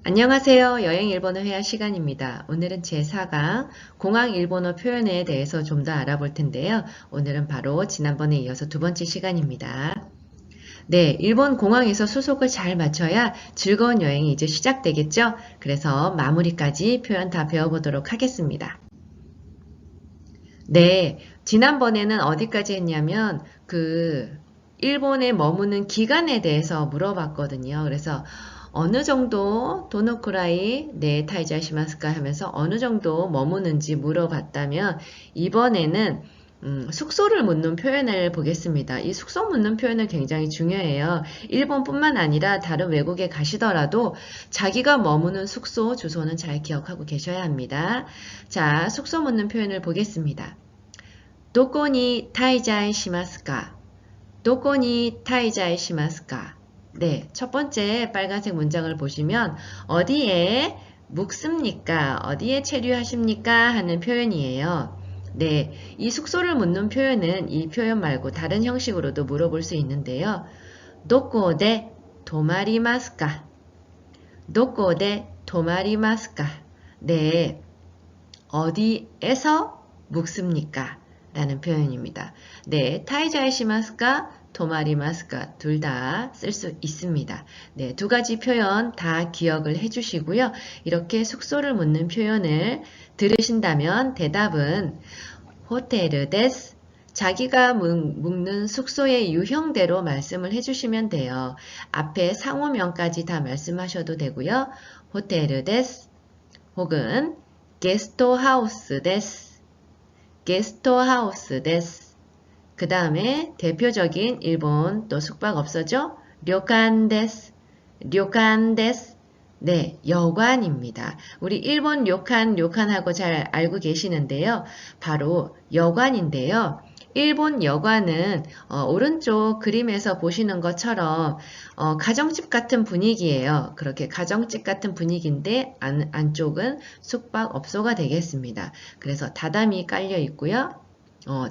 안녕하세요. 여행 일본어 회화 시간입니다. 오늘은 제4강 공항 일본어 표현에 대해서 좀 더 알아볼 텐데요. 오늘은 바로 지난번에 이어서 두 번째 시간입니다. 네, 일본 공항에서 수속을 잘 맞춰야 즐거운 여행이 이제 시작되겠죠? 그래서 마무리까지 표현 다 배워보도록 하겠습니다. 네, 지난번에는 어디까지 했냐면 일본에 머무는 기간에 대해서 물어봤거든요. 그래서 어느 정도 도노쿠라이 네 타이자시마스까 하면서 어느 정도 머무는지 물어봤다면 이번에는 숙소를 묻는 표현을 보겠습니다. 이 숙소 묻는 표현은 굉장히 중요해요. 일본뿐만 아니라 다른 외국에 가시더라도 자기가 머무는 숙소 주소는 잘 기억하고 계셔야 합니다. 자, 숙소 묻는 표현을 보겠습니다. どこに滞在しますか? どこに滞在しますか? 네, 첫 번째 빨간색 문장을 보시면 어디에 묵습니까? 어디에 체류하십니까? 하는 표현이에요. 네, 이 숙소를 묻는 표현은 이 표현 말고 다른 형식으로도 물어볼 수 있는데요. どこで泊まりますか? どこで泊まりますか? 네, 어디에서 묵습니까? 라는 표현입니다. 네, 타이자이시마스까, 도마리마스까 둘 다 쓸 수 있습니다. 네, 두 가지 표현 다 기억을 해주시고요. 이렇게 숙소를 묻는 표현을 들으신다면 대답은 호텔 데스, 자기가 묵는 숙소의 유형대로 말씀을 해주시면 돼요. 앞에 상호명까지 다 말씀하셔도 되고요. 호텔 데스 혹은 게스트하우스 데스, 게스트하우스 데스. 그 다음에 대표적인 일본 또 숙박업소죠. 료칸 데스, 료칸 데스. 네, 여관입니다. 우리 일본 료칸하고 잘 알고 계시는데요. 바로 여관인데요. 일본 여관은 오른쪽 그림에서 보시는 것처럼 가정집 같은 분위기예요. 그렇게 가정집 같은 분위기인데 안쪽은 숙박업소가 되겠습니다. 그래서 다다미 깔려 있고요.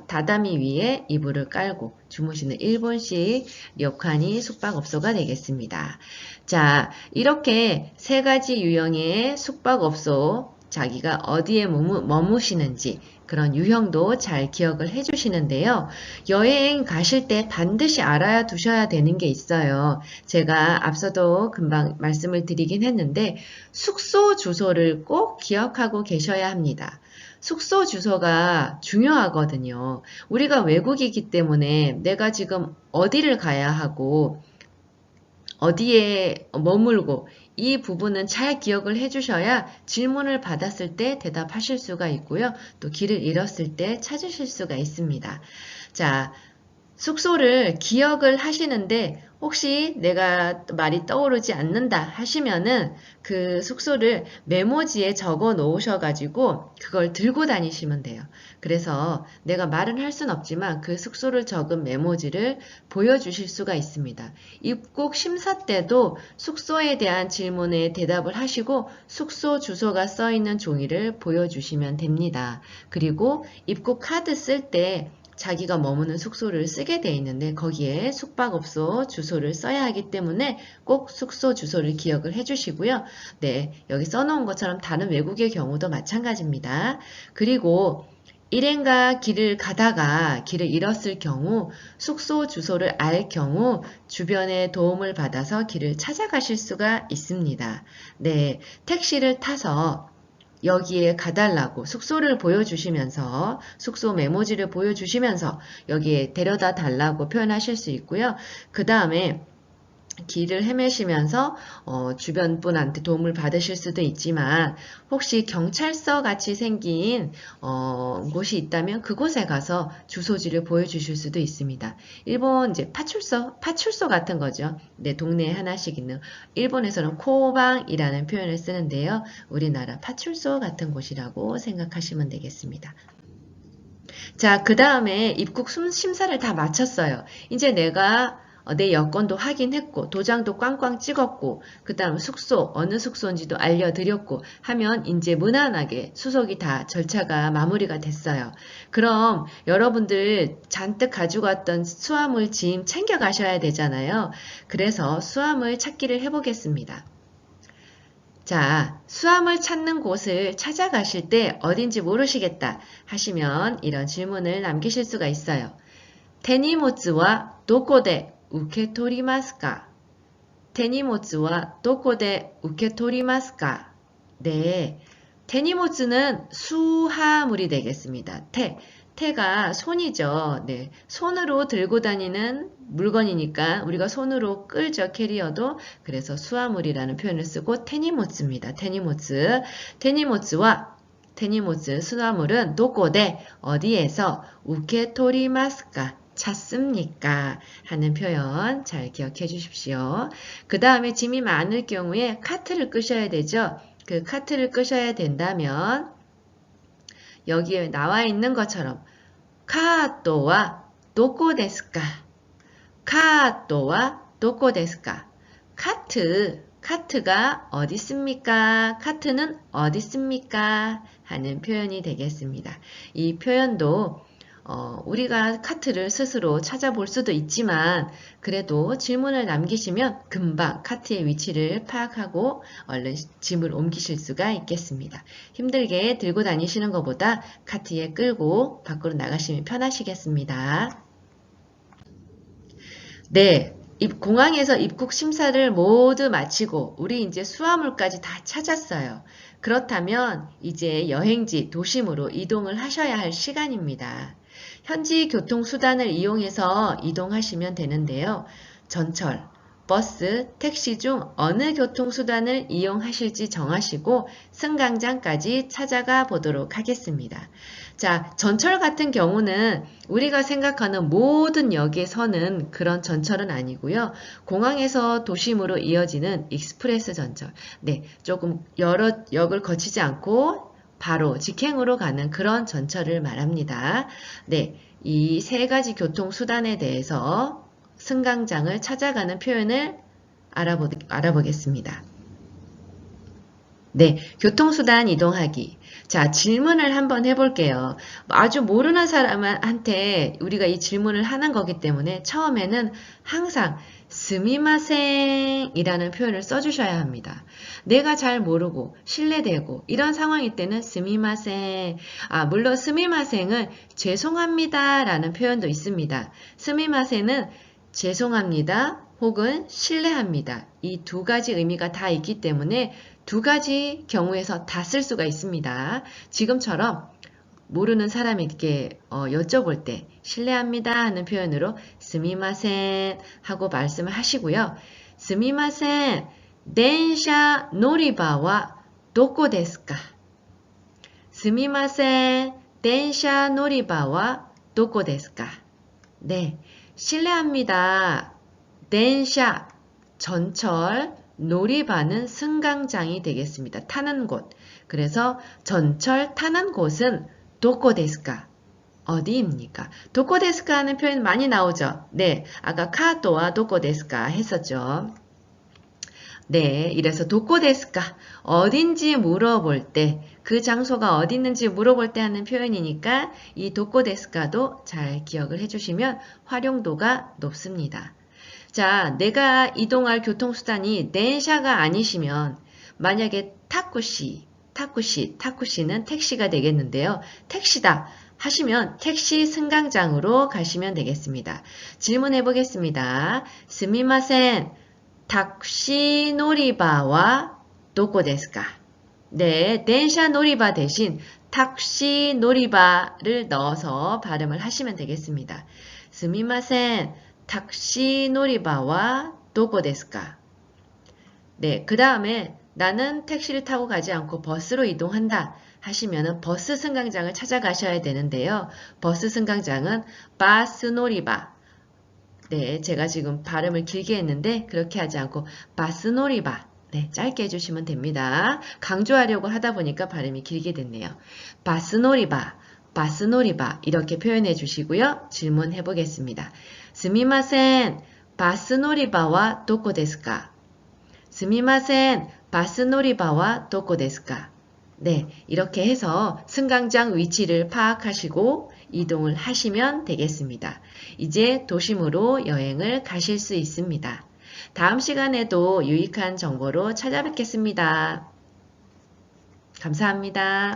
다다미 위에 이불을 깔고 주무시는 일본식 료칸이 숙박업소가 되겠습니다. 자, 이렇게 세 가지 유형의 숙박업소, 자기가 어디에 머무시는지 그런 유형도 잘 기억을 해주시는데요. 여행 가실 때 반드시 알아야 두셔야 되는 게 있어요. 제가 앞서도 금방 말씀을 드리긴 했는데 숙소 주소를 꼭 기억하고 계셔야 합니다. 숙소 주소가 중요하거든요. 우리가 외국이기 때문에 내가 지금 어디를 가야 하고 어디에 머물고 이 부분은 잘 기억을 해주셔야 질문을 받았을 때 대답하실 수가 있고요. 또 길을 잃었을 때 찾으실 수가 있습니다. 자, 숙소를 기억을 하시는데 혹시 내가 말이 떠오르지 않는다 하시면은 그 숙소를 메모지에 적어 놓으셔가지고 그걸 들고 다니시면 돼요. 그래서 내가 말은 할 순 없지만 그 숙소를 적은 메모지를 보여주실 수가 있습니다. 입국 심사 때도 숙소에 대한 질문에 대답을 하시고 숙소 주소가 써 있는 종이를 보여주시면 됩니다. 그리고 입국 카드 쓸 때 자기가 머무는 숙소를 쓰게 돼 있는데 거기에 숙박업소 주소를 써야 하기 때문에 꼭 숙소 주소를 기억을 해주시고요. 네, 여기 써놓은 것처럼 다른 외국의 경우도 마찬가지입니다. 그리고 일행과 길을 가다가 길을 잃었을 경우 숙소 주소를 알 경우 주변의 도움을 받아서 길을 찾아가실 수가 있습니다. 네, 택시를 타서 여기에 가달라고 숙소를 보여주시면서 숙소 메모지를 보여주시면서 여기에 데려다 달라고 표현하실 수 있고요. 그 다음에 길을 헤매시면서 주변 분한테 도움을 받으실 수도 있지만 혹시 경찰서 같이 생긴 곳이 있다면 그곳에 가서 주소지를 보여주실 수도 있습니다. 일본 이제 파출소 같은 거죠. 네, 동네에 하나씩 있는 일본에서는 코방이라는 표현을 쓰는데요. 우리나라 파출소 같은 곳이라고 생각하시면 되겠습니다. 자, 그 다음에 입국 심사를 다 마쳤어요. 이제 내가 내 여권도 확인했고 도장도 꽝꽝 찍었고 그 다음 숙소 어느 숙소인지도 알려드렸고 하면 이제 무난하게 수속이 다 절차가 마무리가 됐어요. 그럼 여러분들 잔뜩 가지고 왔던 수화물 짐 챙겨 가셔야 되잖아요. 그래서 수화물 찾기를 해보겠습니다. 자, 수화물 찾는 곳을 찾아가실 때 어딘지 모르시겠다 하시면 이런 질문을 남기실 수가 있어요. 테니모츠와 도코데 우케토리마스까? 테니모츠와 도코데 우케토리마스까? 네, 테니모츠는 수화물이 되겠습니다. 태가 손이죠. 네, 손으로 들고 다니는 물건이니까 우리가 손으로 끌죠. 캐리어도. 그래서 수화물이라는 표현을 쓰고 테니모츠입니다. 테니모츠 수화물은 도코데 어디에서 우케토리마스까? 찾습니까? 하는 표현 잘 기억해 주십시오. 그 다음에 짐이 많을 경우에 카트를 끄셔야 되죠. 그 카트를 끄셔야 된다면 여기에 나와 있는 것처럼 카토와 도코 데스까? 카토와 도코 데스까? 카트가 어디 있습니까? 카트는 어디 있습니까? 하는 표현이 되겠습니다. 이 표현도 우리가 카트를 스스로 찾아볼 수도 있지만 그래도 질문을 남기시면 금방 카트의 위치를 파악하고 얼른 짐을 옮기실 수가 있겠습니다. 힘들게 들고 다니시는 것보다 카트에 끌고 밖으로 나가시면 편하시겠습니다. 네, 공항에서 입국 심사를 모두 마치고 우리 이제 수화물까지 다 찾았어요. 그렇다면 이제 여행지 도심으로 이동을 하셔야 할 시간입니다. 현지 교통수단을 이용해서 이동하시면 되는데요. 전철, 버스, 택시 중 어느 교통수단을 이용하실지 정하시고 승강장까지 찾아가 보도록 하겠습니다. 자, 전철 같은 경우는 우리가 생각하는 모든 역에 서는 그런 전철은 아니고요. 공항에서 도심으로 이어지는 익스프레스 전철. 네, 조금 여러 역을 거치지 않고 바로 직행으로 가는 그런 전철을 말합니다. 네, 이 세 가지 교통수단에 대해서 승강장을 찾아가는 표현을 알아보겠습니다. 네, 교통수단 이동하기. 자, 질문을 한번 해볼게요. 아주 모르는 사람한테 우리가 이 질문을 하는 거기 때문에 처음에는 항상 스미마셍 이라는 표현을 써주셔야 합니다. 내가 잘 모르고 신뢰되고 이런 상황일 때는 스미마셍. 물론 스미마셍은 죄송합니다 라는 표현도 있습니다. 스미마셍은 죄송합니다 혹은 신뢰합니다. 이 두 가지 의미가 다 있기 때문에 두 가지 경우에서 다 쓸 수가 있습니다. 지금처럼 모르는 사람에게 여쭤볼 때 실례합니다 하는 표현으로 스미마셍 하고 말씀을 하시고요. 스미마셍, 덴샤 노리바와 도코 데스까? 스미마셍, 덴샤 노리바와 도코 데스까? 네, 실례합니다. 덴샤, 전철, 노리바는 승강장이 되겠습니다. 타는 곳. 그래서 전철 타는 곳은 도코 데스까? 어디입니까? 도코 데스까 하는 표현 많이 나오죠? 네, 아까 카토와 도코 데스까 했었죠. 네, 이래서 도코 데스까? 어딘지 물어볼 때, 그 장소가 어디 있는지 물어볼 때 하는 표현이니까 이 도코 데스까도 잘 기억을 해주시면 활용도가 높습니다. 자, 내가 이동할 교통수단이 덴샤가 아니시면 만약에 타쿠시는 택시가 되겠는데요. 택시다 하시면 택시 승강장으로 가시면 되겠습니다. 질문해 보겠습니다. 스미마셍, 택시 노리바와 도코 데스까? 네, 덴샤 노리바 대신 택시 노리바를 넣어서 발음을 하시면 되겠습니다. 스미마셍, 택시 노리바와 도코 데스까? 네, 그 다음에 나는 택시를 타고 가지 않고 버스로 이동한다 하시면은 버스 승강장을 찾아가셔야 되는데요. 버스 승강장은 바스 노리바. 네, 제가 지금 발음을 길게 했는데 그렇게 하지 않고 바스 노리바. 네, 짧게 해주시면 됩니다. 강조하려고 하다 보니까 발음이 길게 됐네요. 바스 노리바 이렇게 표현해 주시고요. 질문해 보겠습니다. 스미마셍, バス乗り場はどこですか? すみません, 바스 놀이바와 도코ですか? 네, 이렇게 해서 승강장 위치를 파악하시고 이동을 하시면 되겠습니다. 이제 도심으로 여행을 가실 수 있습니다. 다음 시간에도 유익한 정보로 찾아뵙겠습니다. 감사합니다.